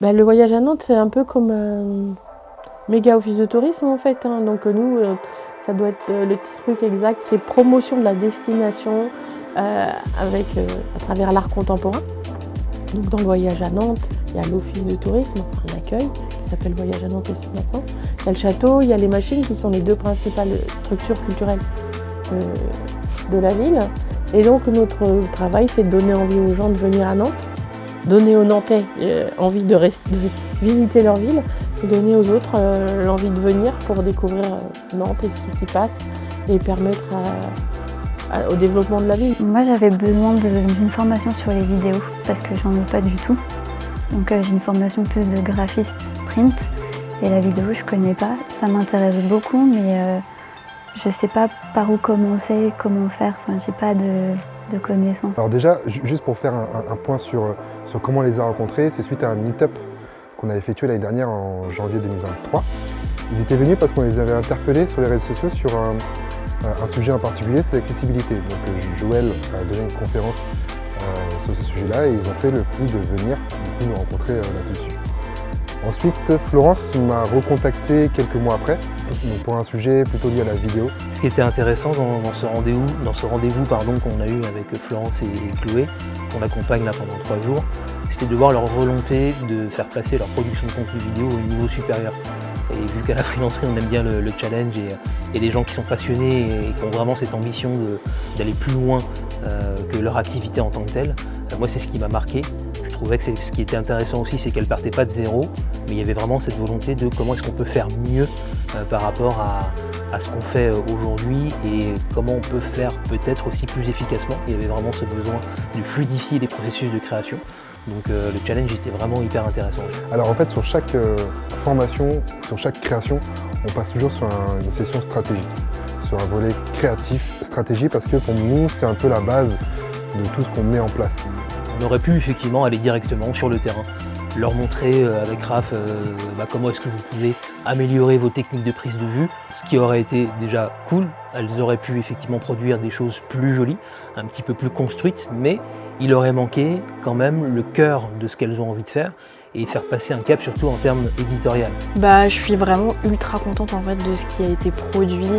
Bah, le voyage à Nantes, c'est un peu comme un méga office de tourisme en fait, hein. Donc nous, ça doit être le truc exact, c'est promotion de la destination avec, à travers l'art contemporain. Donc dans le voyage à Nantes, il y a l'office de tourisme, enfin l'accueil, qui s'appelle Voyage à Nantes aussi maintenant. Il y a le château, il y a les machines qui sont les deux principales structures culturelles de la ville. Et donc notre travail, c'est de donner envie aux gens de venir à Nantes, donner aux Nantais envie de visiter leur ville, et donner aux autres l'envie de venir pour découvrir Nantes et ce qui s'y passe et permettre au développement de la ville. Moi j'avais besoin d'une formation sur les vidéos parce que j'en ai pas du tout. Donc j'ai une formation plus de graphiste print et la vidéo je connais pas. Ça m'intéresse beaucoup mais je sais pas par où commencer, comment faire, enfin j'ai pas de connaissances. Alors déjà, juste pour faire un point sur comment on les a rencontrés, c'est suite à un meet-up qu'on a effectué l'année dernière en janvier 2023. Ils étaient venus parce qu'on les avait interpellés sur les réseaux sociaux sur un sujet en particulier, c'est l'accessibilité. Donc Joël a donné une conférence sur ce sujet-là et ils ont fait le coup de venir nous rencontrer là-dessus. Ensuite, Florence m'a recontacté quelques mois après donc pour un sujet plutôt lié à la vidéo. Ce qui était intéressant dans ce rendez-vous qu'on a eu avec Florence et Chloé, qu'on accompagne là pendant 3 jours, c'était de voir leur volonté de faire passer leur production de contenu vidéo au niveau supérieur. Et vu qu'à la freelancerie on aime bien le challenge et les gens qui sont passionnés et qui ont vraiment cette ambition d'aller plus loin que leur activité en tant que telle, moi c'est ce qui m'a marqué. Je trouvais que ce qui était intéressant aussi, c'est qu'elle partait pas de zéro, mais il y avait vraiment cette volonté de comment est-ce qu'on peut faire mieux par rapport à ce qu'on fait aujourd'hui et comment on peut faire peut-être aussi plus efficacement. Il y avait vraiment ce besoin de fluidifier les processus de création. Donc le challenge était vraiment hyper intéressant. Alors en fait, sur chaque formation, sur chaque création, on passe toujours sur une session stratégique, sur un volet créatif, stratégie, parce que pour nous, c'est un peu la base de tout ce qu'on met en place. On aurait pu effectivement aller directement sur le terrain, leur montrer avec Raph comment est-ce que vous pouvez améliorer vos techniques de prise de vue, ce qui aurait été déjà cool. Elles auraient pu effectivement produire des choses plus jolies, un petit peu plus construites, mais il aurait manqué quand même le cœur de ce qu'elles ont envie de faire et faire passer un cap surtout en termes éditorial. Je suis vraiment ultra contente en fait de ce qui a été produit.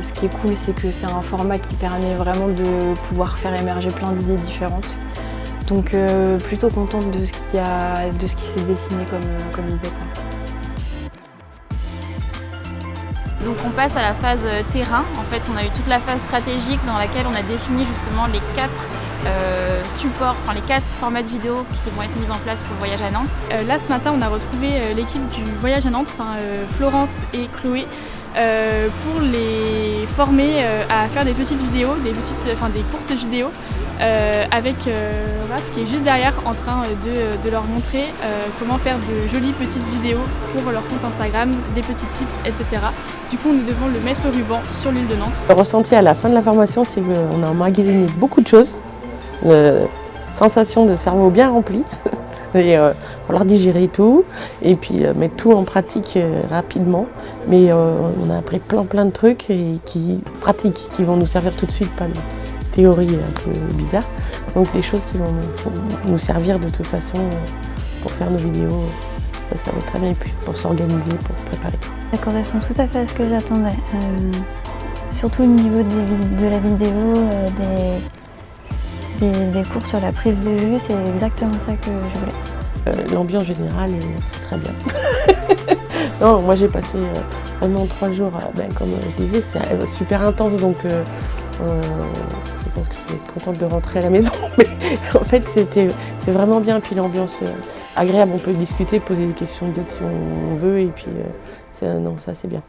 Ce qui est cool, c'est que c'est un format qui permet vraiment de pouvoir faire émerger plein d'idées différentes. Donc plutôt contente de ce qui s'est dessiné comme idée. Donc on passe à la phase terrain. En fait, on a eu toute la phase stratégique dans laquelle on a défini justement les 4 supports, les 4 formats de vidéo qui vont être mis en place pour le voyage à Nantes. Là, ce matin, on a retrouvé l'équipe du voyage à Nantes, Florence et Chloé, pour les former à faire des petites vidéos, des courtes vidéos, avec Raph qui est juste derrière en train de leur montrer comment faire de jolies petites vidéos pour leur compte Instagram, des petits tips, etc. Du coup, nous devons le mettre ruban sur l'île de Nantes. Le ressenti à la fin de la formation, c'est qu'on a emmagasiné beaucoup de choses, sensation de cerveau bien rempli. Et falloir digérer tout et puis mettre tout en pratique rapidement. Mais on a appris plein de trucs pratiques qui vont nous servir tout de suite, pas les théories un peu bizarres. Donc des choses qui vont nous servir de toute façon pour faire nos vidéos. Ça va très bien et puis pour s'organiser, pour préparer tout. Ça correspond tout à fait à ce que j'attendais. Surtout au niveau de la vidéo, des cours sur la prise de vue, c'est exactement ça que je voulais. L'ambiance générale est très bien. Non, moi j'ai passé vraiment 3 jours, comme je disais, c'est super intense, donc je pense que je vais être contente de rentrer à la maison. Mais en fait, c'est vraiment bien, puis l'ambiance agréable, on peut discuter, poser des questions si on veut, et puis ça c'est bien.